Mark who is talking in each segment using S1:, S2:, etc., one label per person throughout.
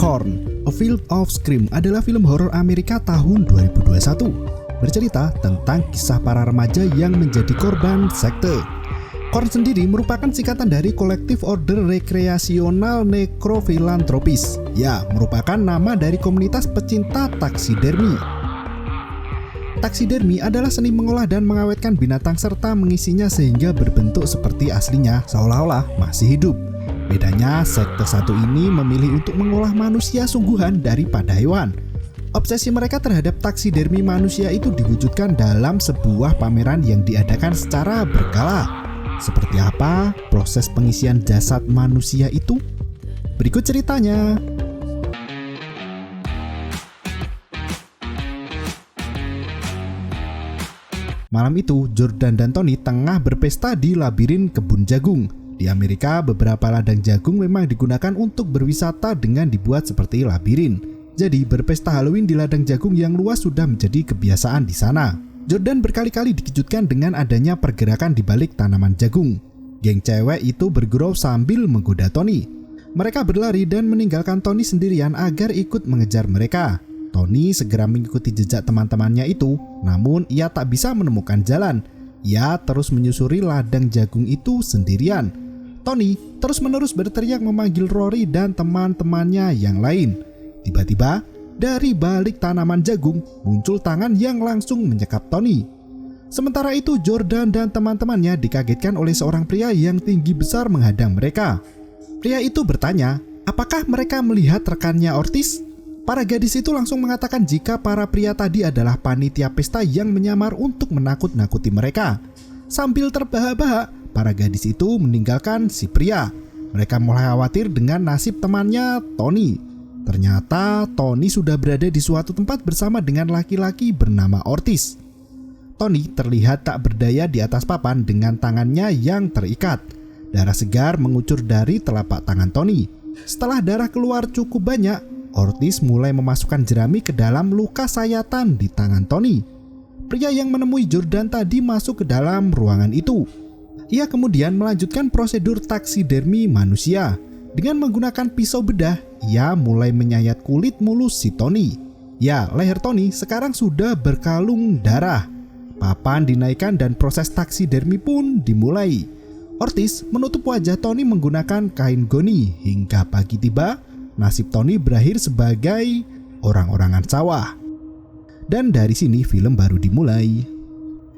S1: Corn, A Field of Scream adalah film horor Amerika tahun 2021. Bercerita tentang kisah para remaja yang menjadi korban sekte. Corn sendiri merupakan singkatan dari Collective Order Recreational Necrophilanthropist. Ya, merupakan nama dari komunitas pecinta taksidermi. Taksidermi adalah seni mengolah dan mengawetkan binatang serta mengisinya sehingga berbentuk seperti aslinya, seolah-olah masih hidup. Bedanya, sekte satu ini memilih untuk mengolah manusia sungguhan daripada hewan. Obsesi mereka terhadap taksidermi manusia itu diwujudkan dalam sebuah pameran yang diadakan secara berkala. Seperti apa proses pengisian jasad manusia itu? Berikut ceritanya. Malam itu, Jordan dan Tony tengah berpesta di labirin kebun jagung. Di Amerika, beberapa ladang jagung memang digunakan untuk berwisata dengan dibuat seperti labirin. Jadi, berpesta Halloween di ladang jagung yang luas sudah menjadi kebiasaan di sana. Jordan berkali-kali dikejutkan dengan adanya pergerakan di balik tanaman jagung. Geng cewek itu bergurau sambil menggoda Tony. Mereka berlari dan meninggalkan Tony sendirian agar ikut mengejar mereka. Tony segera mengikuti jejak teman-temannya itu, namun ia tak bisa menemukan jalan. Ia terus menyusuri ladang jagung itu sendirian. Tony terus-menerus berteriak memanggil Rory dan teman-temannya yang lain. Tiba-tiba, dari balik tanaman jagung muncul tangan yang langsung menyekap Tony. Sementara itu, Jordan dan teman-temannya dikagetkan oleh seorang pria yang tinggi besar menghadang mereka. Pria itu bertanya, apakah mereka melihat rekannya Ortiz? Para gadis itu langsung mengatakan jika para pria tadi adalah panitia pesta yang menyamar untuk menakut-nakuti mereka. Sambil terbahak-bahak, para gadis itu meninggalkan si pria. Mereka mulai khawatir dengan nasib temannya, Tony. Ternyata Tony sudah berada di suatu tempat bersama dengan laki-laki bernama Ortiz. Tony terlihat tak berdaya di atas papan dengan tangannya yang terikat. Darah segar mengucur dari telapak tangan Tony. Setelah darah keluar cukup banyak, Ortiz mulai memasukkan jerami ke dalam luka sayatan di tangan Tony. Pria yang menemui Jordan tadi masuk ke dalam ruangan itu. Ia kemudian melanjutkan prosedur taksidermi manusia. Dengan menggunakan pisau bedah, ia mulai menyayat kulit mulus si Tony. Ya, leher Tony sekarang sudah berkalung darah. Papan dinaikkan dan proses taksidermi pun dimulai. Ortiz menutup wajah Tony menggunakan kain goni hingga pagi tiba. Nasib Tony berakhir sebagai orang-orangan sawah. Dan dari sini film baru dimulai.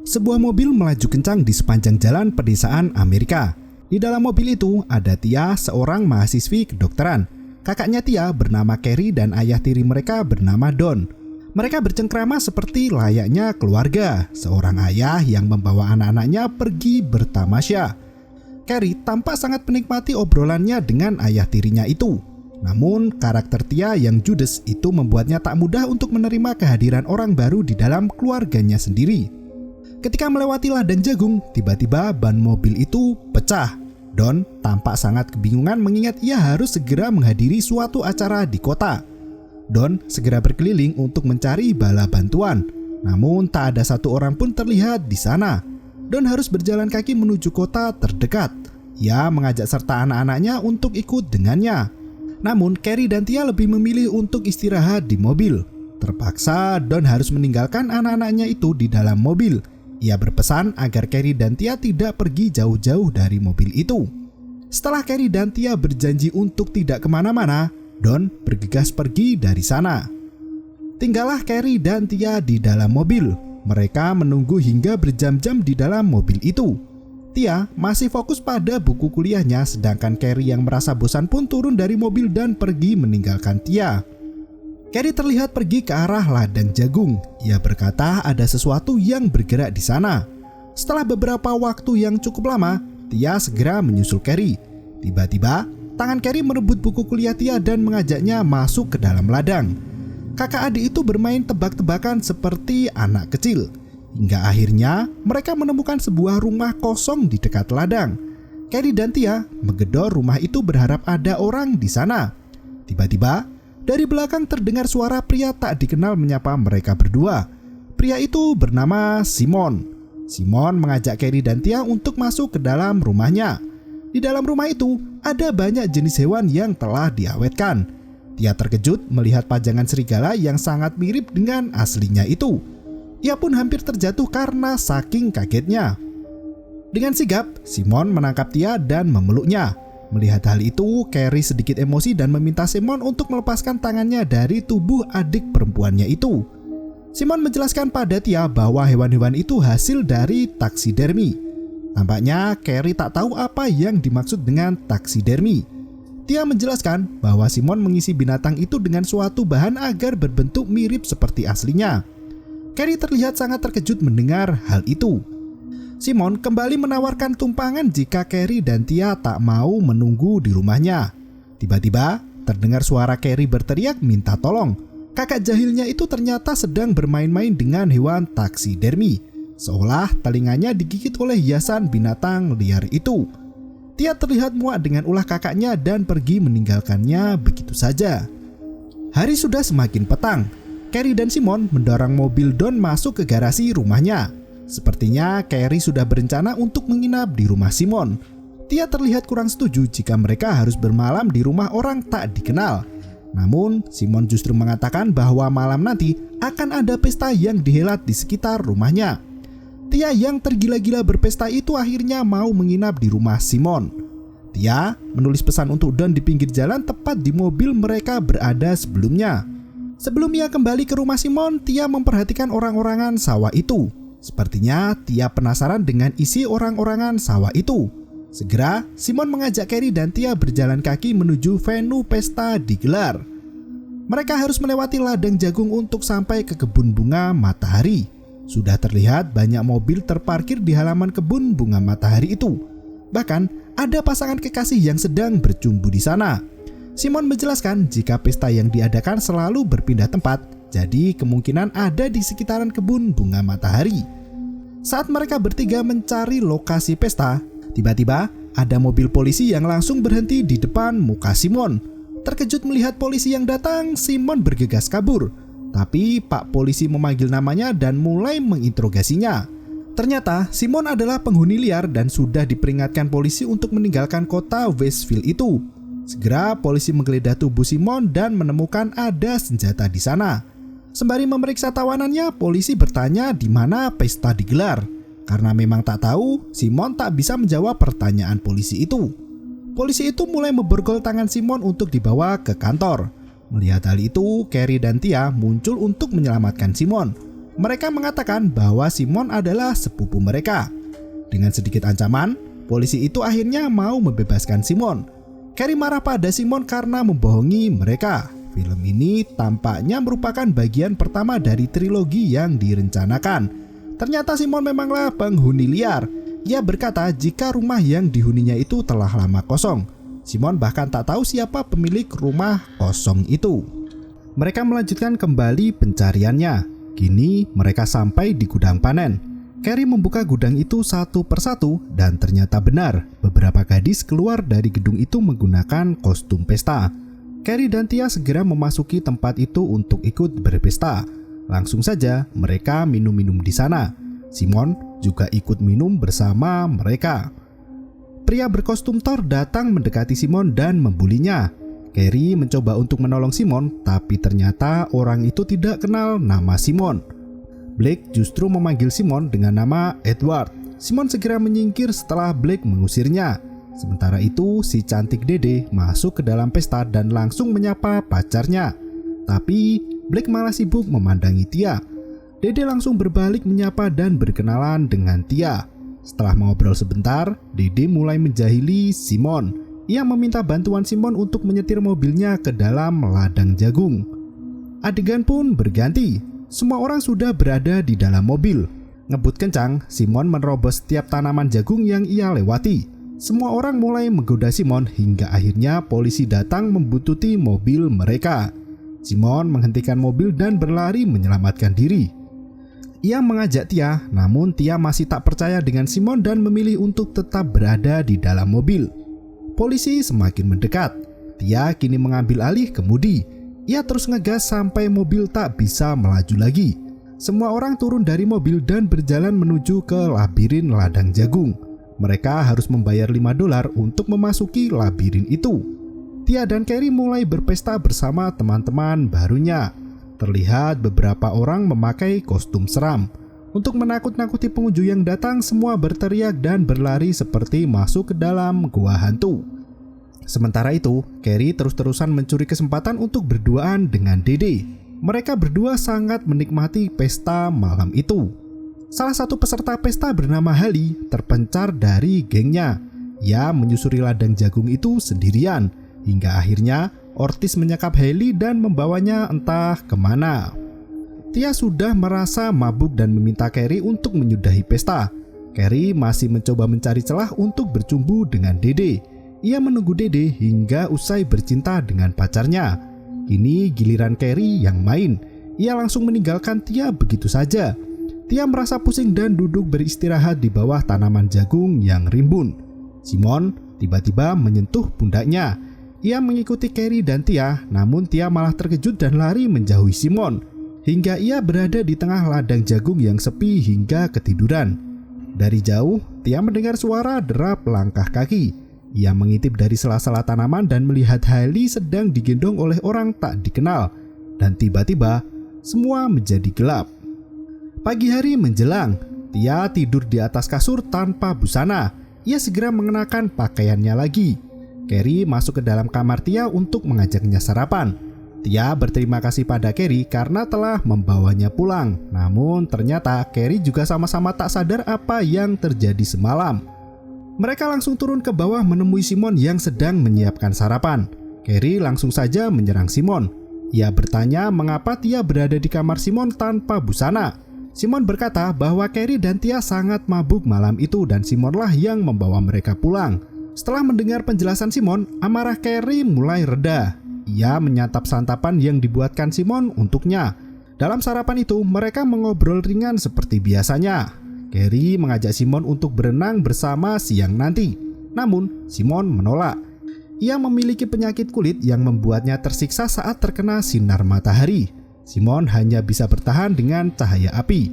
S1: Sebuah mobil melaju kencang di sepanjang jalan pedesaan Amerika. Di dalam mobil itu ada Tia, seorang mahasiswi kedokteran. Kakaknya Tia bernama Carrie dan ayah tiri mereka bernama Don. Mereka bercengkrama seperti layaknya keluarga, seorang ayah yang membawa anak-anaknya pergi bertamasya. Carrie tampak sangat menikmati obrolannya dengan ayah tirinya itu. Namun, karakter Tia yang judes itu membuatnya tak mudah untuk menerima kehadiran orang baru di dalam keluarganya sendiri. Ketika melewati ladang jagung, tiba-tiba ban mobil itu pecah. Don tampak sangat kebingungan mengingat ia harus segera menghadiri suatu acara di kota. Don segera berkeliling untuk mencari bala bantuan. Namun, tak ada satu orang pun terlihat di sana. Don harus berjalan kaki menuju kota terdekat. Ia mengajak serta anak-anaknya untuk ikut dengannya. Namun, Carrie dan Tia lebih memilih untuk istirahat di mobil. Terpaksa, Don harus meninggalkan anak-anaknya itu di dalam mobil. Ia berpesan agar Carrie dan Tia tidak pergi jauh-jauh dari mobil itu. Setelah Carrie dan Tia berjanji untuk tidak kemana-mana, Don bergegas pergi dari sana. Tinggallah Carrie dan Tia di dalam mobil. Mereka menunggu hingga berjam-jam di dalam mobil itu. Tia masih fokus pada buku kuliahnya, sedangkan Carrie yang merasa bosan pun turun dari mobil dan pergi meninggalkan Tia. Carrie terlihat pergi ke arah ladang jagung. Ia berkata ada sesuatu yang bergerak di sana. Setelah beberapa waktu yang cukup lama, Tia segera menyusul Carrie. Tiba-tiba, tangan Carrie merebut buku kuliah Tia dan mengajaknya masuk ke dalam ladang. Kakak adik itu bermain tebak-tebakan seperti anak kecil. Hingga akhirnya mereka menemukan sebuah rumah kosong di dekat ladang. Carrie dan Tia menggedor rumah itu berharap ada orang di sana. Tiba-tiba, dari belakang terdengar suara pria tak dikenal menyapa mereka berdua. Pria itu bernama Simon. Simon mengajak Carrie dan Tia untuk masuk ke dalam rumahnya. Di dalam rumah itu ada banyak jenis hewan yang telah diawetkan. Tia terkejut melihat pajangan serigala yang sangat mirip dengan aslinya itu. Ia pun hampir terjatuh karena saking kagetnya. Dengan sigap, Simon menangkap Tia dan memeluknya. Melihat hal itu, Carrie sedikit emosi dan meminta Simon untuk melepaskan tangannya dari tubuh adik perempuannya itu. Simon menjelaskan pada Tia bahwa hewan-hewan itu hasil dari taksidermi. Tampaknya Carrie tak tahu apa yang dimaksud dengan taksidermi. Tia menjelaskan bahwa Simon mengisi binatang itu dengan suatu bahan agar berbentuk mirip seperti aslinya. Carrie terlihat sangat terkejut mendengar hal itu. Simon kembali menawarkan tumpangan jika Carrie dan Tia tak mau menunggu di rumahnya. Tiba-tiba terdengar suara Carrie berteriak minta tolong. Kakak jahilnya itu ternyata sedang bermain-main dengan hewan taksidermi, seolah telinganya digigit oleh hiasan binatang liar itu. Tia terlihat muak dengan ulah kakaknya dan pergi meninggalkannya begitu saja. Hari sudah semakin petang. Carrie dan Simon mendorong mobil Don masuk ke garasi rumahnya. Sepertinya Carrie sudah berencana untuk menginap di rumah Simon. Tia terlihat kurang setuju jika mereka harus bermalam di rumah orang tak dikenal. Namun Simon justru mengatakan bahwa malam nanti akan ada pesta yang dihelat di sekitar rumahnya. Tia yang tergila-gila berpesta itu akhirnya mau menginap di rumah Simon. Tia menulis pesan untuk Don di pinggir jalan tepat di mobil mereka berada sebelumnya. Sebelum ia kembali ke rumah Simon, Tia memperhatikan orang-orangan sawah itu. Sepertinya Tia penasaran dengan isi orang-orangan sawah itu. Segera Simon mengajak Carrie dan Tia berjalan kaki menuju venue pesta digelar. Mereka harus melewati ladang jagung untuk sampai ke kebun bunga matahari. Sudah terlihat banyak mobil terparkir di halaman kebun bunga matahari itu. Bahkan ada pasangan kekasih yang sedang bercumbu di sana. Simon menjelaskan jika pesta yang diadakan selalu berpindah tempat, jadi kemungkinan ada di sekitaran kebun bunga matahari. Saat mereka bertiga mencari lokasi pesta, tiba-tiba ada mobil polisi yang langsung berhenti di depan muka Simon. Terkejut melihat polisi yang datang, Simon bergegas kabur. Tapi Pak Polisi memanggil namanya dan mulai menginterogasinya. Ternyata Simon adalah penghuni liar dan sudah diperingatkan polisi untuk meninggalkan kota Westville itu. Segera polisi menggeledah tubuh Simon dan menemukan ada senjata di sana. Sembari memeriksa tawanannya, polisi bertanya di mana pesta digelar. Karena memang tak tahu, Simon tak bisa menjawab pertanyaan polisi itu. Polisi itu mulai memborgol tangan Simon untuk dibawa ke kantor. Melihat hal itu, Carrie dan Tia muncul untuk menyelamatkan Simon. Mereka mengatakan bahwa Simon adalah sepupu mereka. Dengan sedikit ancaman, polisi itu akhirnya mau membebaskan Simon. Carrie marah pada Simon karena membohongi mereka. Film ini tampaknya merupakan bagian pertama dari trilogi yang direncanakan. Ternyata Simon memanglah penghuni liar. Ia berkata jika rumah yang dihuninya itu telah lama kosong. Simon bahkan tak tahu siapa pemilik rumah kosong itu. Mereka melanjutkan kembali pencariannya. Kini mereka sampai di gudang panen. Carrie membuka gudang itu satu persatu dan ternyata benar, beberapa gadis keluar dari gedung itu menggunakan kostum pesta. Carrie dan Tia segera memasuki tempat itu untuk ikut berpesta. Langsung saja mereka minum-minum di sana. Simon juga ikut minum bersama mereka. Pria berkostum Thor datang mendekati Simon dan membulinya. Carrie mencoba untuk menolong Simon, tapi ternyata orang itu tidak kenal nama Simon. Blake justru memanggil Simon dengan nama Edward. Simon segera menyingkir setelah Blake mengusirnya. Sementara itu, si cantik Dede masuk ke dalam pesta dan langsung menyapa pacarnya. Tapi Blake malah sibuk memandangi Tia. Dede langsung berbalik menyapa dan berkenalan dengan Tia. Setelah mengobrol sebentar, Dede mulai menjahili Simon. Ia meminta bantuan Simon untuk menyetir mobilnya ke dalam ladang jagung. Adegan pun berganti. Semua orang sudah berada di dalam mobil. Ngebut kencang, Simon menerobos setiap tanaman jagung yang ia lewati. Semua orang mulai menggoda Simon hingga akhirnya polisi datang membuntuti mobil mereka. Simon menghentikan mobil dan berlari menyelamatkan diri. Ia mengajak Tia, namun Tia masih tak percaya dengan Simon dan memilih untuk tetap berada di dalam mobil. Polisi semakin mendekat. Tia kini mengambil alih kemudi. Ia terus ngegas sampai mobil tak bisa melaju lagi. Semua orang turun dari mobil dan berjalan menuju ke labirin ladang jagung. Mereka harus membayar $5 untuk memasuki labirin itu. Tia dan Carrie mulai berpesta bersama teman-teman barunya. Terlihat beberapa orang memakai kostum seram. Untuk menakut-nakuti pengunjung yang datang, semua berteriak dan berlari seperti masuk ke dalam gua hantu. Sementara itu, Carrie terus-terusan mencuri kesempatan untuk berduaan dengan Dede. Mereka berdua sangat menikmati pesta malam itu. Salah satu peserta pesta bernama Hali terpencar dari gengnya. Ia menyusuri ladang jagung itu sendirian, hingga akhirnya Ortiz menyekap Hali dan membawanya entah kemana. Tia sudah merasa mabuk dan meminta Carrie untuk menyudahi pesta. Carrie masih mencoba mencari celah untuk bercumbu dengan Dede. Ia menunggu Dede hingga usai bercinta dengan pacarnya. Kini giliran Carrie yang main. Ia langsung meninggalkan Tia begitu saja. Tia merasa pusing dan duduk beristirahat di bawah tanaman jagung yang rimbun. Simon tiba-tiba menyentuh pundaknya. Ia mengikuti Carrie dan Tia, namun Tia malah terkejut dan lari menjauhi Simon. Hingga ia berada di tengah ladang jagung yang sepi hingga ketiduran. Dari jauh, Tia mendengar suara derap langkah kaki. Ia mengintip dari sela-sela tanaman dan melihat Hali sedang digendong oleh orang tak dikenal. Dan tiba-tiba, semua menjadi gelap. Pagi hari menjelang, Tia tidur di atas kasur tanpa busana. Ia segera mengenakan pakaiannya lagi. Carrie masuk ke dalam kamar Tia untuk mengajaknya sarapan. Tia berterima kasih pada Carrie karena telah membawanya pulang. Namun ternyata Carrie juga sama-sama tak sadar apa yang terjadi semalam. Mereka langsung turun ke bawah menemui Simon yang sedang menyiapkan sarapan. Carrie langsung saja menyerang Simon. Ia bertanya mengapa Tia berada di kamar Simon tanpa busana. Simon berkata bahwa Carrie dan Tia sangat mabuk malam itu dan Simonlah yang membawa mereka pulang. Setelah mendengar penjelasan Simon, amarah Carrie mulai reda. Ia menyantap santapan yang dibuatkan Simon untuknya. Dalam sarapan itu, mereka mengobrol ringan seperti biasanya. Carrie mengajak Simon untuk berenang bersama siang nanti. Namun, Simon menolak. Ia memiliki penyakit kulit yang membuatnya tersiksa saat terkena sinar matahari. Simon hanya bisa bertahan dengan cahaya api.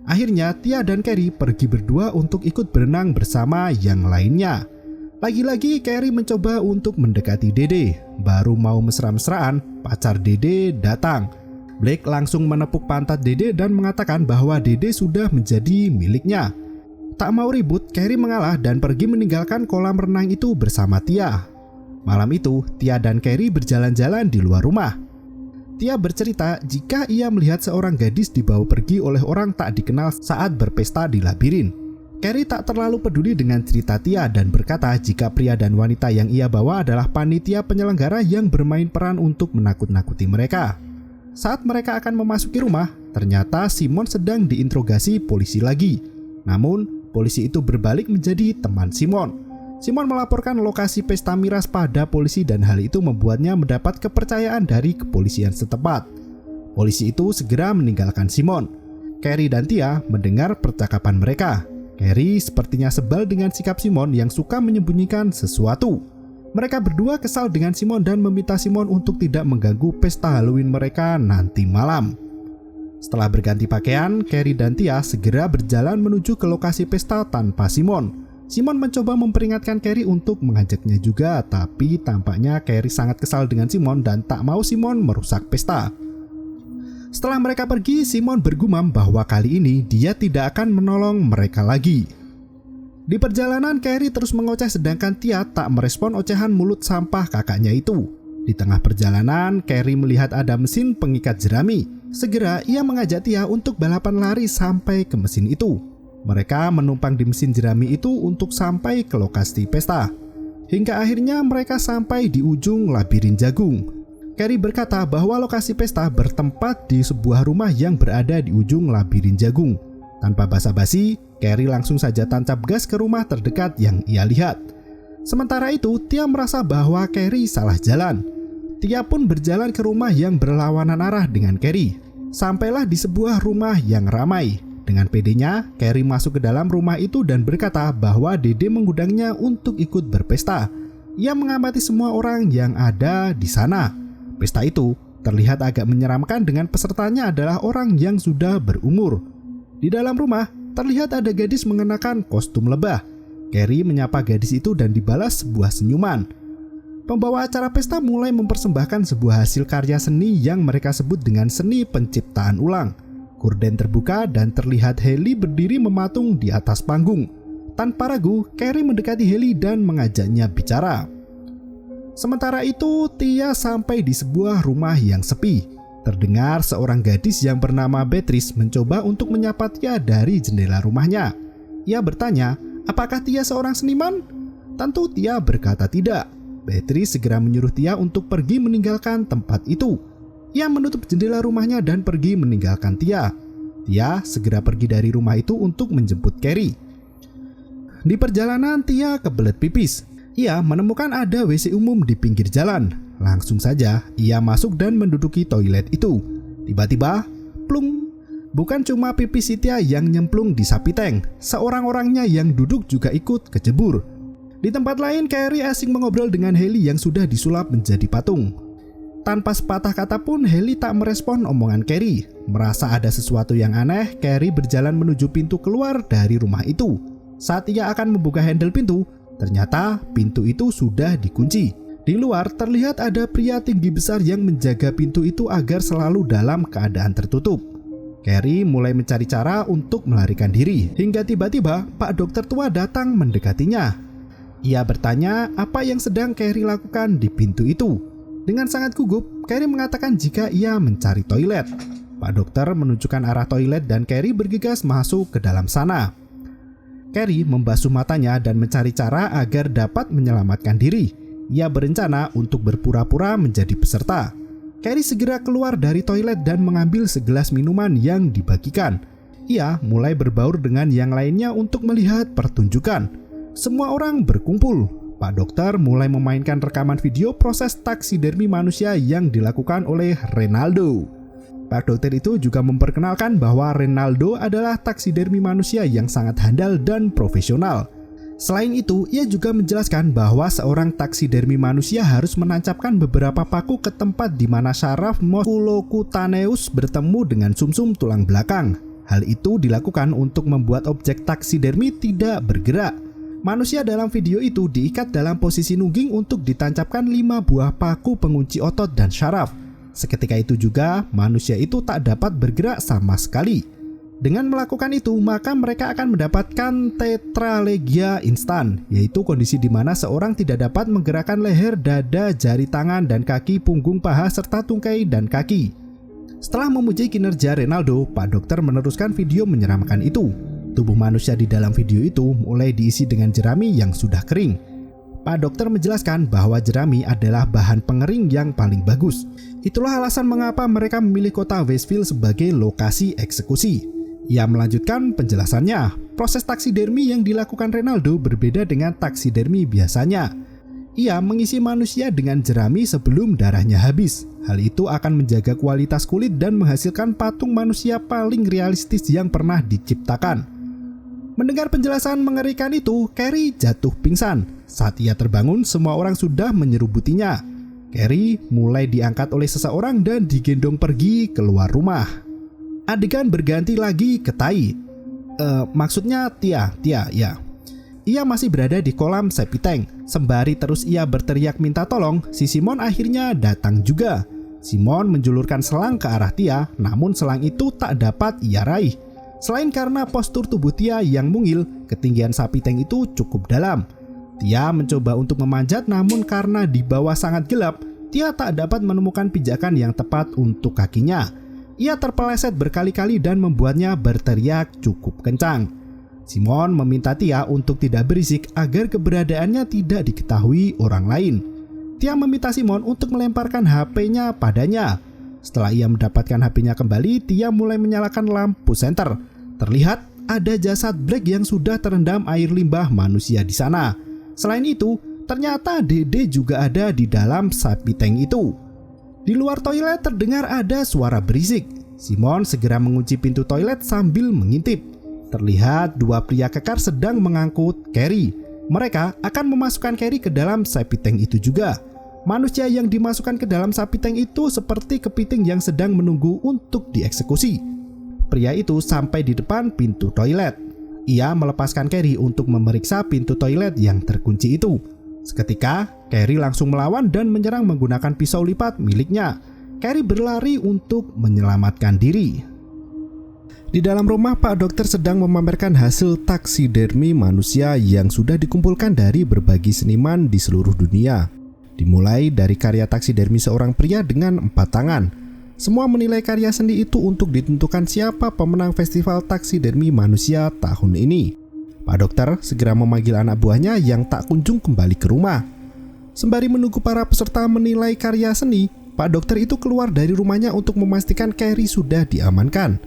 S1: Akhirnya Tia dan Carrie pergi berdua untuk ikut berenang bersama yang lainnya. Lagi-lagi Carrie mencoba untuk mendekati Dede. Baru mau mesra-mesraan, pacar Dede datang. Blake langsung menepuk pantat Dede dan mengatakan bahwa Dede sudah menjadi miliknya. Tak mau ribut, Carrie mengalah dan pergi meninggalkan kolam renang itu bersama Tia. Malam itu, Tia dan Carrie berjalan-jalan di luar rumah. Tia bercerita jika ia melihat seorang gadis dibawa pergi oleh orang tak dikenal saat berpesta di labirin. Carrie tak terlalu peduli dengan cerita Tia dan berkata jika pria dan wanita yang ia bawa adalah panitia penyelenggara yang bermain peran untuk menakut-nakuti mereka. Saat mereka akan memasuki rumah, ternyata Simon sedang diinterogasi polisi lagi. Namun, polisi itu berbalik menjadi teman Simon. Simon melaporkan lokasi pesta miras pada polisi dan hal itu membuatnya mendapat kepercayaan dari kepolisian setempat. Polisi itu segera meninggalkan Simon. Carrie dan Tia mendengar percakapan mereka. Carrie sepertinya sebal dengan sikap Simon yang suka menyembunyikan sesuatu. Mereka berdua kesal dengan Simon dan meminta Simon untuk tidak mengganggu pesta Halloween mereka nanti malam. Setelah berganti pakaian, Carrie dan Tia segera berjalan menuju ke lokasi pesta tanpa Simon. Simon mencoba memperingatkan Carrie untuk mengajaknya juga, tapi tampaknya Carrie sangat kesal dengan Simon dan tak mau Simon merusak pesta. Setelah mereka pergi, Simon bergumam bahwa kali ini dia tidak akan menolong mereka lagi. Di perjalanan, Carrie terus mengoceh sedangkan Tia tak merespon ocehan mulut sampah kakaknya itu. Di tengah perjalanan, Carrie melihat ada mesin pengikat jerami. Segera ia mengajak Tia untuk balapan lari sampai ke mesin itu. Mereka menumpang di mesin jerami itu untuk sampai ke lokasi pesta. Hingga akhirnya mereka sampai di ujung labirin jagung. Carrie berkata bahwa lokasi pesta bertempat di sebuah rumah yang berada di ujung labirin jagung. Tanpa basa-basi, Carrie langsung saja tancap gas ke rumah terdekat yang ia lihat. Sementara itu, Tia merasa bahwa Carrie salah jalan. Tia pun berjalan ke rumah yang berlawanan arah dengan Carrie. Sampailah di sebuah rumah yang ramai. Dengan pedenya, Carrie masuk ke dalam rumah itu dan berkata bahwa Dede mengundangnya untuk ikut berpesta. Ia mengamati semua orang yang ada di sana. Pesta itu terlihat agak menyeramkan dengan pesertanya adalah orang yang sudah berumur. Di dalam rumah, terlihat ada gadis mengenakan kostum lebah. Carrie menyapa gadis itu dan dibalas sebuah senyuman. Pembawa acara pesta mulai mempersembahkan sebuah hasil karya seni yang mereka sebut dengan seni penciptaan ulang. Gorden terbuka dan terlihat Haley berdiri mematung di atas panggung. Tanpa ragu, Carrie mendekati Haley dan mengajaknya bicara. Sementara itu, Tia sampai di sebuah rumah yang sepi. Terdengar seorang gadis yang bernama Beatrice mencoba untuk menyapa Tia dari jendela rumahnya. Ia bertanya, apakah Tia seorang seniman? Tentu Tia berkata tidak. Beatrice segera menyuruh Tia untuk pergi meninggalkan tempat itu. Ia menutup jendela rumahnya dan pergi meninggalkan Tia. Tia segera pergi dari rumah itu untuk menjemput Carrie. Di perjalanan Tia kebelet pipis. Ia menemukan ada WC umum di pinggir jalan. Langsung saja ia masuk dan menduduki toilet itu. Tiba-tiba, plung. Bukan cuma pipis si Tia yang nyemplung di sapi tank. Seorang-orangnya yang duduk juga ikut kejebur. Di tempat lain, Carrie asing mengobrol dengan Haley yang sudah disulap menjadi patung. Tanpa sepatah kata pun, Haley tak merespon omongan Carrie. Merasa ada sesuatu yang aneh, Carrie berjalan menuju pintu keluar dari rumah itu. Saat ia akan membuka handle pintu, ternyata pintu itu sudah dikunci. Di luar terlihat ada pria tinggi besar yang menjaga pintu itu agar selalu dalam keadaan tertutup. Carrie mulai mencari cara untuk melarikan diri, hingga tiba-tiba Pak Dokter tua datang mendekatinya. Ia bertanya apa yang sedang Carrie lakukan di pintu itu. Dengan sangat gugup, Carrie mengatakan jika ia mencari toilet. Pak Dokter menunjukkan arah toilet dan Carrie bergegas masuk ke dalam sana. Carrie membasuh matanya dan mencari cara agar dapat menyelamatkan diri. Ia berencana untuk berpura-pura menjadi peserta. Carrie segera keluar dari toilet dan mengambil segelas minuman yang dibagikan. Ia mulai berbaur dengan yang lainnya untuk melihat pertunjukan. Semua orang berkumpul. Pak Dokter mulai memainkan rekaman video proses taksidermi manusia yang dilakukan oleh Renaldo. Pak Dokter itu juga memperkenalkan bahwa Renaldo adalah taksidermi manusia yang sangat handal dan profesional. Selain itu, ia juga menjelaskan bahwa seorang taksidermi manusia harus menancapkan beberapa paku ke tempat di mana syaraf musculocutaneus bertemu dengan sumsum tulang belakang. Hal itu dilakukan untuk membuat objek taksidermi tidak bergerak. Manusia dalam video itu diikat dalam posisi nungging untuk ditancapkan 5 buah paku pengunci otot dan syaraf. Seketika itu juga manusia itu tak dapat bergerak sama sekali. Dengan melakukan itu, maka mereka akan mendapatkan tetralegia instan, yaitu kondisi di mana seorang tidak dapat menggerakkan leher, dada, jari tangan, dan kaki, punggung, paha, serta tungkai dan kaki. Setelah memuji kinerja Renaldo, Pak Dokter meneruskan video menyeramkan itu. Tubuh manusia di dalam video itu mulai diisi dengan jerami yang sudah kering. Pak Dokter menjelaskan bahwa jerami adalah bahan pengering yang paling bagus. Itulah alasan mengapa mereka memilih kota Westville sebagai lokasi eksekusi. Ia melanjutkan penjelasannya. Proses taksidermi yang dilakukan Renaldo berbeda dengan taksidermi biasanya. Ia mengisi manusia dengan jerami sebelum darahnya habis. Hal itu akan menjaga kualitas kulit dan menghasilkan patung manusia paling realistis yang pernah diciptakan. Mendengar penjelasan mengerikan itu, Carrie jatuh pingsan. Saat ia terbangun, semua orang sudah menyerubutinya. Carrie mulai diangkat oleh seseorang dan digendong pergi keluar rumah. Adegan berganti lagi ke Tai. Maksudnya Tia, ya. Ia masih berada di kolam septic tank. Sembari terus ia berteriak minta tolong, si Simon akhirnya datang juga. Simon menjulurkan selang ke arah Tia, namun selang itu tak dapat ia raih. Selain karena postur tubuh Tia yang mungil, ketinggian sapi tank itu cukup dalam. Tia mencoba untuk memanjat, namun karena di bawah sangat gelap, Tia tak dapat menemukan pijakan yang tepat untuk kakinya. Ia terpeleset berkali-kali dan membuatnya berteriak cukup kencang. Simon meminta Tia untuk tidak berisik agar keberadaannya tidak diketahui orang lain. Tia meminta Simon untuk melemparkan HP-nya padanya. Setelah ia mendapatkan HP-nya kembali, Tia mulai menyalakan lampu senter. Terlihat ada jasad Black yang sudah terendam air limbah manusia di sana. Selain itu, ternyata Dede juga ada di dalam sapi tank itu. Di luar toilet terdengar ada suara berisik. Simon segera mengunci pintu toilet sambil mengintip. Terlihat 2 pria kekar sedang mengangkut Carrie. Mereka akan memasukkan Carrie ke dalam sapi tank itu juga. Manusia yang dimasukkan ke dalam sapi tank itu seperti kepiting yang sedang menunggu untuk dieksekusi. Pria itu sampai di depan pintu toilet. Ia melepaskan Carrie untuk memeriksa pintu toilet yang terkunci itu. Seketika, Carrie langsung melawan dan menyerang menggunakan pisau lipat miliknya. Carrie berlari untuk menyelamatkan diri. Di dalam rumah, Pak Dokter sedang memamerkan hasil taksidermi manusia yang sudah dikumpulkan dari berbagai seniman di seluruh dunia. Dimulai dari karya taksidermi seorang pria dengan 4 tangan. Semua menilai karya seni itu untuk ditentukan siapa pemenang festival taksidermi manusia tahun ini. Pak Dokter segera memanggil anak buahnya yang tak kunjung kembali ke rumah. Sembari menunggu para peserta menilai karya seni, Pak Dokter itu keluar dari rumahnya untuk memastikan Carrie sudah diamankan.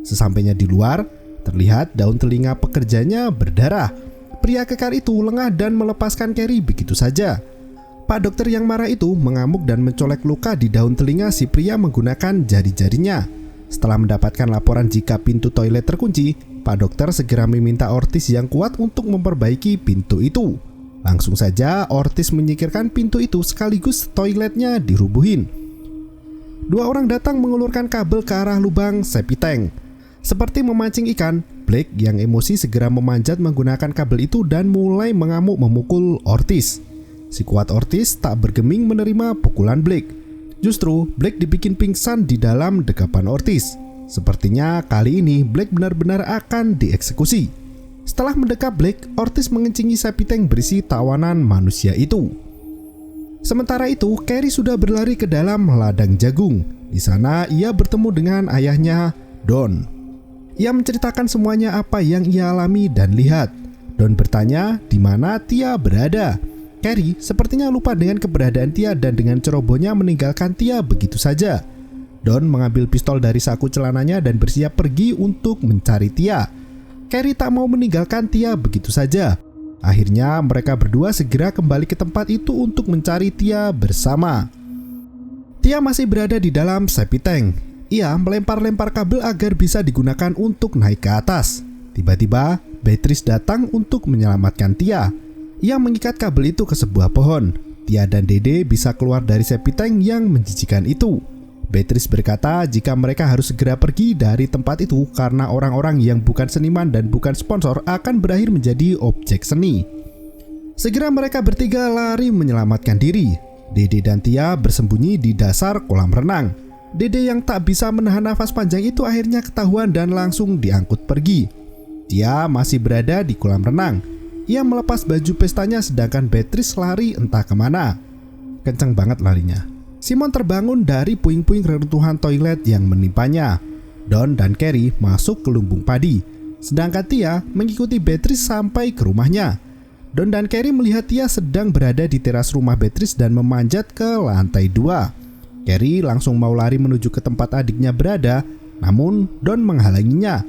S1: Sesampainya di luar, terlihat daun telinga pekerjanya berdarah. Pria kekar itu lengah dan melepaskan Carrie begitu saja. Pak Dokter yang marah itu mengamuk dan mencolek luka di daun telinga si pria menggunakan jari-jarinya. Setelah mendapatkan laporan jika pintu toilet terkunci, Pak Dokter segera meminta Ortiz yang kuat untuk memperbaiki pintu itu. Langsung saja Ortiz menyingkirkan pintu itu sekaligus toiletnya dirubuhin. 2 orang datang mengulurkan kabel ke arah lubang septic tank. Seperti memancing ikan, Blake yang emosi segera memanjat menggunakan kabel itu dan mulai mengamuk memukul Ortiz. Si kuat Ortiz tak bergeming menerima pukulan Blake. Justru Blake dibikin pingsan di dalam dekapan Ortiz. Sepertinya kali ini Blake benar-benar akan dieksekusi. Setelah mendekap Blake, Ortiz mengencingi septic tank berisi tawanan manusia itu. Sementara itu, Carrie sudah berlari ke dalam ladang jagung. Di sana ia bertemu dengan ayahnya, Don. Ia menceritakan semuanya apa yang ia alami dan lihat. Don bertanya di mana Tia berada. Carrie sepertinya lupa dengan keberadaan Tia dan dengan cerobohnya meninggalkan Tia begitu saja. Don mengambil pistol dari saku celananya dan bersiap pergi untuk mencari Tia. Carrie tak mau meninggalkan Tia begitu saja. Akhirnya mereka berdua segera kembali ke tempat itu untuk mencari Tia bersama. Tia masih berada di dalam septic tank. Ia melempar-lempar kabel agar bisa digunakan untuk naik ke atas. Tiba-tiba, Beatrice datang untuk menyelamatkan Tia. Ia mengikat kabel itu ke sebuah pohon. Tia dan Dede bisa keluar dari septic tank yang menjijikan itu. Beatrice berkata jika mereka harus segera pergi dari tempat itu karena orang-orang yang bukan seniman dan bukan sponsor akan berakhir menjadi objek seni. Segera mereka bertiga lari menyelamatkan diri. Dede dan Tia bersembunyi di dasar kolam renang. Dede yang tak bisa menahan nafas panjang itu akhirnya ketahuan dan langsung diangkut pergi. Tia masih berada di kolam renang. Ia melepas baju pestanya sedangkan Beatrice lari entah kemana. Kencang banget larinya. Simon terbangun dari puing-puing reruntuhan toilet yang menimpanya. Don dan Carrie masuk ke lumbung padi. Sedangkan Tia mengikuti Beatrice sampai ke rumahnya. Don dan Carrie melihat Tia sedang berada di teras rumah Beatrice dan memanjat ke lantai 2. Carrie langsung mau lari menuju ke tempat adiknya berada, namun Don menghalanginya.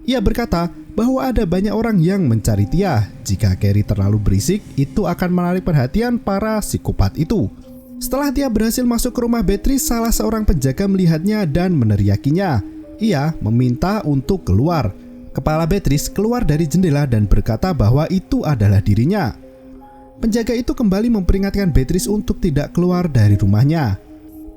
S1: Ia berkata bahwa ada banyak orang yang mencari Tia. Jika Carrie terlalu berisik, itu akan menarik perhatian para psikopat itu. Setelah Tia berhasil masuk ke rumah Beatrice, salah seorang penjaga melihatnya dan meneriakinya. Ia meminta untuk keluar. Kepala Beatrice keluar dari jendela dan berkata bahwa itu adalah dirinya. Penjaga itu kembali memperingatkan Beatrice untuk tidak keluar dari rumahnya.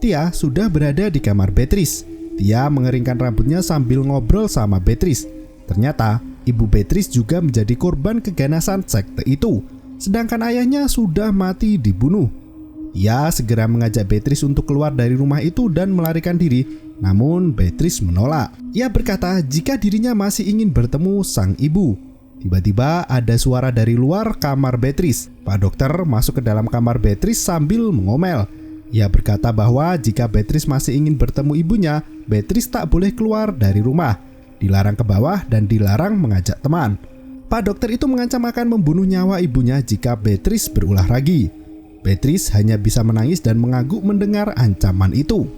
S1: Tia sudah berada di kamar Beatrice. Tia mengeringkan rambutnya sambil ngobrol sama Beatrice. Ternyata ibu Beatrice juga menjadi korban keganasan sekte itu, sedangkan ayahnya sudah mati dibunuh. Ia segera mengajak Beatrice untuk keluar dari rumah itu dan melarikan diri, namun Beatrice menolak. Ia berkata jika dirinya masih ingin bertemu sang ibu. Tiba-tiba ada suara dari luar kamar Beatrice. Pak Dokter masuk ke dalam kamar Beatrice sambil mengomel. Ia berkata bahwa jika Beatrice masih ingin bertemu ibunya, Beatrice tak boleh keluar dari rumah, dilarang ke bawah dan dilarang mengajak teman. Pak Dokter itu mengancam akan membunuh nyawa ibunya jika Beatrice berulah lagi. Beatrice hanya bisa menangis dan mengangguk mendengar ancaman itu.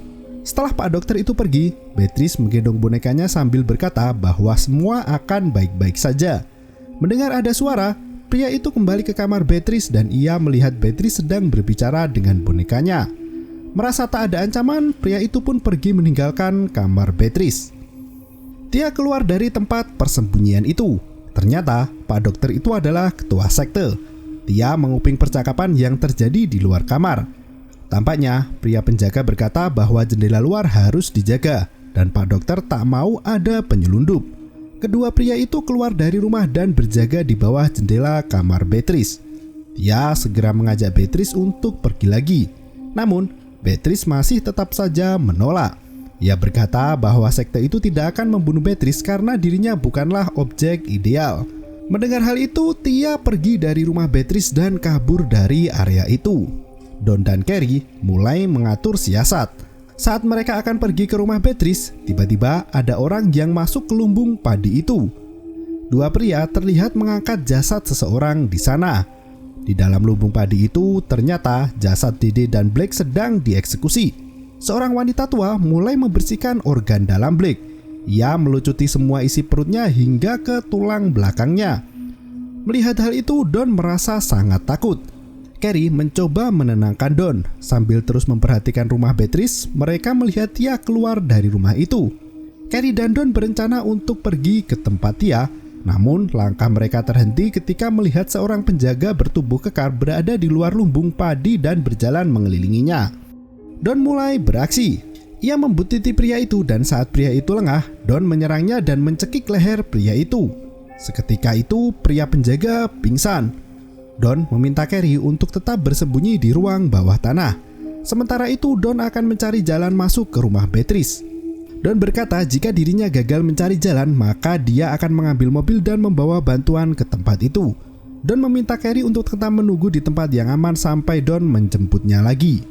S1: Setelah Pak Dokter itu pergi, Beatrice menggendong bonekanya sambil berkata bahwa semua akan baik-baik saja. Mendengar ada suara, pria itu kembali ke kamar Beatrice dan ia melihat Beatrice sedang berbicara dengan bonekanya. Merasa tak ada ancaman, pria itu pun pergi meninggalkan kamar Beatrice. Tia keluar dari tempat persembunyian itu. Ternyata Pak Dokter itu adalah ketua sekte. Tia menguping percakapan yang terjadi di luar kamar. Tampaknya pria penjaga berkata bahwa jendela luar harus dijaga dan Pak Dokter tak mau ada penyelundup. Kedua pria itu keluar dari rumah dan berjaga di bawah jendela kamar Beatrice. Tia segera mengajak Beatrice untuk pergi lagi. Namun, Beatrice masih tetap saja menolak. Ia berkata bahwa sekte itu tidak akan membunuh Beatrice karena dirinya bukanlah objek ideal. Mendengar hal itu, Tia pergi dari rumah Beatrice dan kabur dari area itu. Don dan Carrie mulai mengatur siasat. Saat mereka akan pergi ke rumah Beatrice, tiba-tiba ada orang yang masuk ke lumbung padi itu. Dua pria terlihat mengangkat jasad seseorang di sana. Di dalam lumbung padi itu ternyata jasad Dede dan Blake sedang dieksekusi. Seorang wanita tua mulai membersihkan organ dalam Blake. Ia melucuti semua isi perutnya hingga ke tulang belakangnya. Melihat hal itu, Don merasa sangat takut. Carrie mencoba menenangkan Don. Sambil terus memperhatikan rumah Beatrice, mereka melihat Tia keluar dari rumah itu. Carrie dan Don berencana untuk pergi ke tempat Tia. Namun langkah mereka terhenti ketika melihat seorang penjaga bertubuh kekar berada di luar lumbung padi dan berjalan mengelilinginya. Don mulai beraksi. Ia membuntuti pria itu dan saat pria itu lengah, Don menyerangnya dan mencekik leher pria itu. Seketika itu pria penjaga pingsan. Don meminta Carrie untuk tetap bersembunyi di ruang bawah tanah. Sementara itu Don akan mencari jalan masuk ke rumah Beatrice. Don berkata jika dirinya gagal mencari jalan, maka dia akan mengambil mobil dan membawa bantuan ke tempat itu. Don meminta Carrie untuk tetap menunggu di tempat yang aman sampai Don menjemputnya lagi.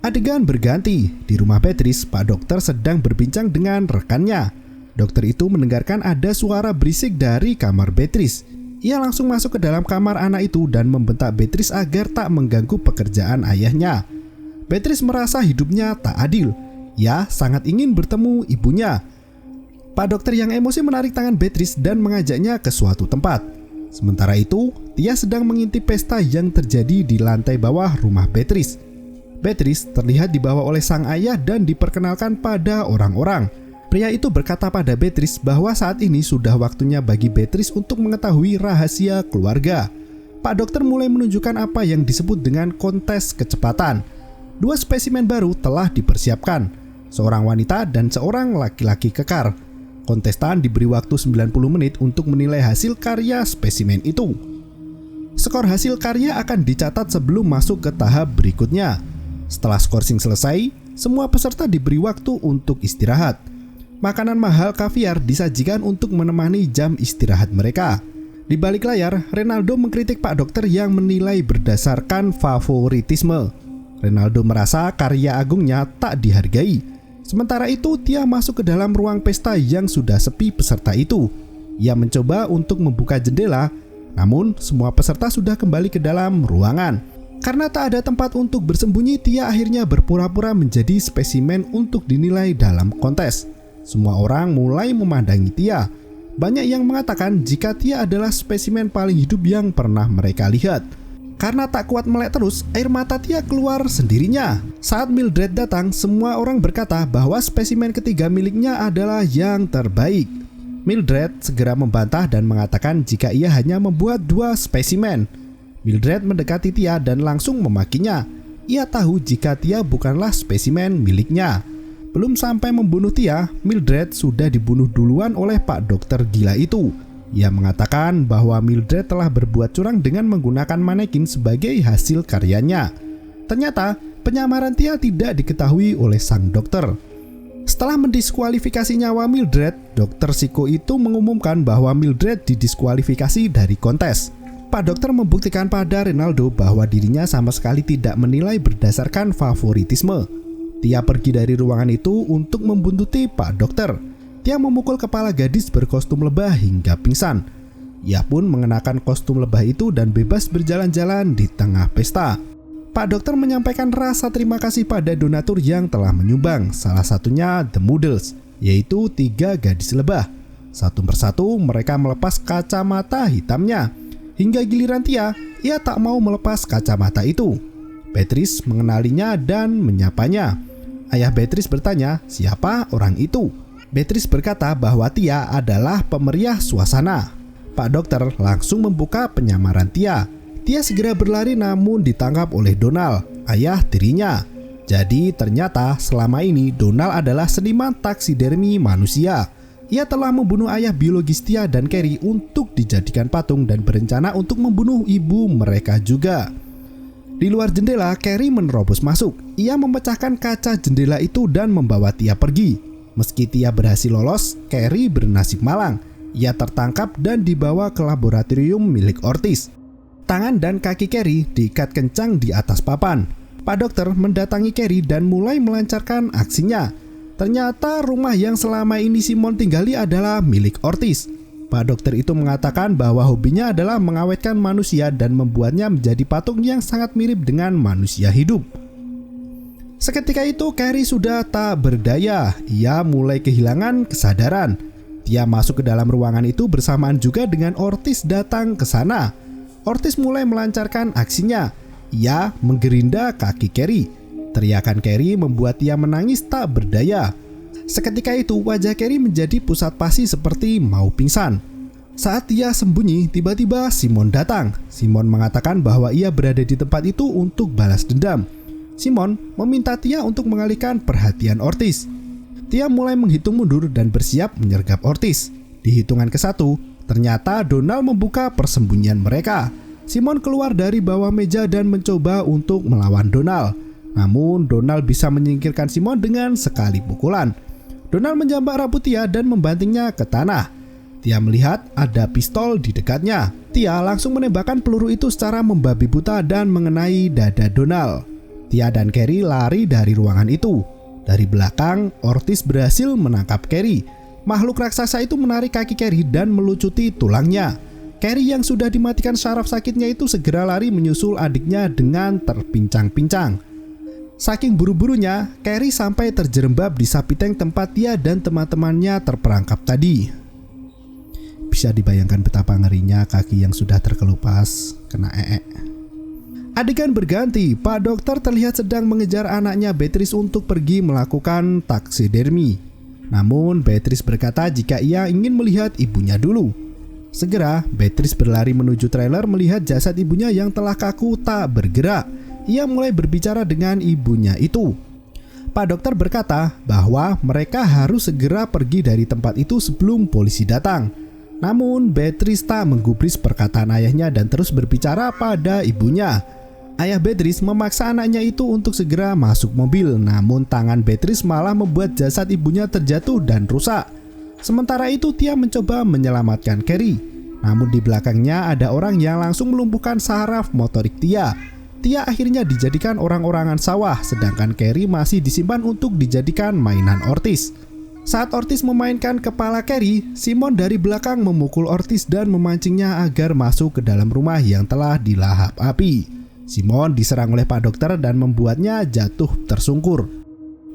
S1: Adegan berganti. Di rumah Beatrice, Pak Dokter sedang berbincang dengan rekannya. Dokter itu mendengarkan ada suara berisik dari kamar Beatrice. Ia langsung masuk ke dalam kamar anak itu dan membentak Beatrice agar tak mengganggu pekerjaan ayahnya. Beatrice merasa hidupnya tak adil. Ia sangat ingin bertemu ibunya. Pak Dokter yang emosi menarik tangan Beatrice dan mengajaknya ke suatu tempat. Sementara itu, Tia sedang mengintip pesta yang terjadi di lantai bawah rumah Beatrice. Beatrice terlihat dibawa oleh sang ayah dan diperkenalkan pada orang-orang. Pria itu berkata pada Beatrice bahwa saat ini sudah waktunya bagi Beatrice untuk mengetahui rahasia keluarga. Pak Dokter mulai menunjukkan apa yang disebut dengan kontes kecepatan. 2 spesimen baru telah dipersiapkan. Seorang wanita dan seorang laki-laki kekar. Kontestan diberi waktu 90 menit untuk menilai hasil karya spesimen itu. Skor hasil karya akan dicatat sebelum masuk ke tahap berikutnya. Setelah skorsing selesai, semua peserta diberi waktu untuk istirahat. Makanan mahal kaviar disajikan untuk menemani jam istirahat mereka. Di balik layar, Renaldo mengkritik Pak Dokter yang menilai berdasarkan favoritisme. Renaldo merasa karya agungnya tak dihargai. Sementara itu, Tia masuk ke dalam ruang pesta yang sudah sepi peserta itu. Ia mencoba untuk membuka jendela, namun semua peserta sudah kembali ke dalam ruangan. Karena tak ada tempat untuk bersembunyi, Tia akhirnya berpura-pura menjadi spesimen untuk dinilai dalam kontes. Semua orang mulai memandangi Tia. Banyak yang mengatakan jika Tia adalah spesimen paling hidup yang pernah mereka lihat. Karena tak kuat melek terus, air mata Tia keluar sendirinya. Saat Mildred datang, semua orang berkata bahwa spesimen ketiga miliknya adalah yang terbaik. Mildred segera membantah dan mengatakan jika ia hanya membuat 2 spesimen. Mildred mendekati Tia dan langsung memakinya. Ia tahu jika Tia bukanlah spesimen miliknya. Belum sampai membunuh Tia, Mildred sudah dibunuh duluan oleh Pak Dokter gila itu. Ia mengatakan bahwa Mildred telah berbuat curang dengan menggunakan manekin sebagai hasil karyanya. Ternyata penyamaran Tia tidak diketahui oleh sang dokter. Setelah mendiskualifikasi nyawa Mildred, dokter Siko itu mengumumkan bahwa Mildred didiskualifikasi dari kontes. Pak Dokter membuktikan pada Renaldo bahwa dirinya sama sekali tidak menilai berdasarkan favoritisme. Tia pergi dari ruangan itu untuk membuntuti Pak Dokter. Tia memukul kepala gadis berkostum lebah hingga pingsan. Ia pun mengenakan kostum lebah itu dan bebas berjalan-jalan di tengah pesta. Pak Dokter menyampaikan rasa terima kasih pada donatur yang telah menyumbang, salah satunya The Moodles, yaitu 3 gadis lebah. Satu persatu mereka melepas kacamata hitamnya. Hingga giliran Tia, ia tak mau melepas kacamata itu. Beatrice mengenalinya dan menyapanya. Ayah Beatrice bertanya, siapa orang itu? Beatrice berkata bahwa Tia adalah pemeriah suasana. Pak Dokter langsung membuka penyamaran Tia. Tia segera berlari namun ditangkap oleh Donald, ayah tirinya. Jadi ternyata selama ini Donald adalah seniman taksidermi manusia. Ia telah membunuh ayah biologis Tia dan Carrie untuk dijadikan patung dan berencana untuk membunuh ibu mereka juga. Di luar jendela, Carrie menerobos masuk. Ia memecahkan kaca jendela itu dan membawa Tia pergi. Meski Tia berhasil lolos, Carrie bernasib malang. Ia tertangkap dan dibawa ke laboratorium milik Ortiz. Tangan dan kaki Carrie diikat kencang di atas papan. Pak dokter mendatangi Carrie dan mulai melancarkan aksinya. Ternyata rumah yang selama ini Simon tinggali adalah milik Ortiz. Pak dokter itu mengatakan bahwa hobinya adalah mengawetkan manusia dan membuatnya menjadi patung yang sangat mirip dengan manusia hidup. Seketika itu Carrie sudah tak berdaya. Ia mulai kehilangan kesadaran. Dia masuk ke dalam ruangan itu bersamaan juga dengan Ortiz datang ke sana. Ortiz mulai melancarkan aksinya. Ia menggerinda kaki Carrie. Teriakan Carrie membuat ia menangis tak berdaya. Seketika itu wajah Carrie menjadi pusat pasi seperti mau pingsan. Saat ia sembunyi, tiba-tiba Simon datang. Simon mengatakan bahwa ia berada di tempat itu untuk balas dendam. Simon meminta Tia untuk mengalihkan perhatian Ortiz. Tia mulai menghitung mundur dan bersiap menyergap Ortiz. Di hitungan ke-1, ternyata Donald membuka persembunyian mereka. Simon keluar dari bawah meja dan mencoba untuk melawan Donald. Namun Donald bisa menyingkirkan Simon dengan sekali pukulan. Donald menjambak rambut Tia dan membantingnya ke tanah. Tia melihat ada pistol di dekatnya. Tia langsung menembakkan peluru itu secara membabi buta dan mengenai dada Donald. Tia dan Carrie lari dari ruangan itu. Dari belakang, Ortiz berhasil menangkap Carrie. Makhluk raksasa itu menarik kaki Carrie dan melucuti tulangnya. Carrie yang sudah dimatikan syaraf sakitnya itu segera lari menyusul adiknya dengan terpincang-pincang. Saking buru-burunya, Carrie sampai terjerembab di sapi tank tempat Tia dan teman-temannya terperangkap tadi. Bisa dibayangkan betapa ngerinya kaki yang sudah terkelupas kena Adegan berganti, Pak dokter terlihat sedang mengejar anaknya Beatrice untuk pergi melakukan taksidermi. Namun Beatrice berkata jika ia ingin melihat ibunya dulu. Segera Beatrice berlari menuju trailer melihat jasad ibunya yang telah kaku tak bergerak. Ia mulai berbicara dengan ibunya itu. Pak dokter berkata bahwa mereka harus segera pergi dari tempat itu sebelum polisi datang. Namun Beatrice tak menggubris perkataan ayahnya dan terus berbicara pada ibunya. Ayah Beatrice memaksa anaknya itu untuk segera masuk mobil. Namun tangan Beatrice malah membuat jasad ibunya terjatuh dan rusak. Sementara itu Tia mencoba menyelamatkan Carrie. Namun di belakangnya ada orang yang langsung melumpuhkan saraf motorik Tia. Tia akhirnya dijadikan orang-orangan sawah, sedangkan Carrie masih disimpan untuk dijadikan mainan Ortiz. Saat Ortiz memainkan kepala Carrie, Simon dari belakang memukul Ortiz dan memancingnya agar masuk ke dalam rumah yang telah dilahap api. Simon diserang oleh Pak dokter dan membuatnya jatuh tersungkur.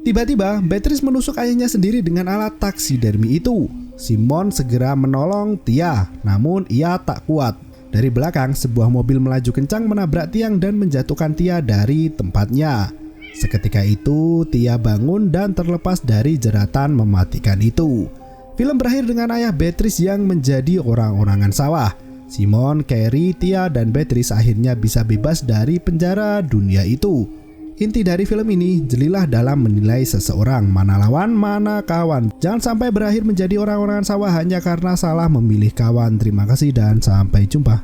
S1: Tiba-tiba Beatrice menusuk ayahnya sendiri dengan alat taksidermi itu. Simon segera menolong Tia, namun ia tak kuat. Dari belakang, sebuah mobil melaju kencang menabrak tiang dan menjatuhkan Tia dari tempatnya. Seketika itu, Tia bangun dan terlepas dari jeratan mematikan itu. Film berakhir dengan ayah Beatrice yang menjadi orang-orangan sawah. Simon, Carrie, Tia, dan Beatrice akhirnya bisa bebas dari penjara dunia itu. Inti dari film ini jelilah dalam menilai seseorang, mana lawan, mana kawan. Jangan sampai berakhir menjadi orang-orangan sawah hanya karena salah memilih kawan. Terima kasih dan sampai jumpa.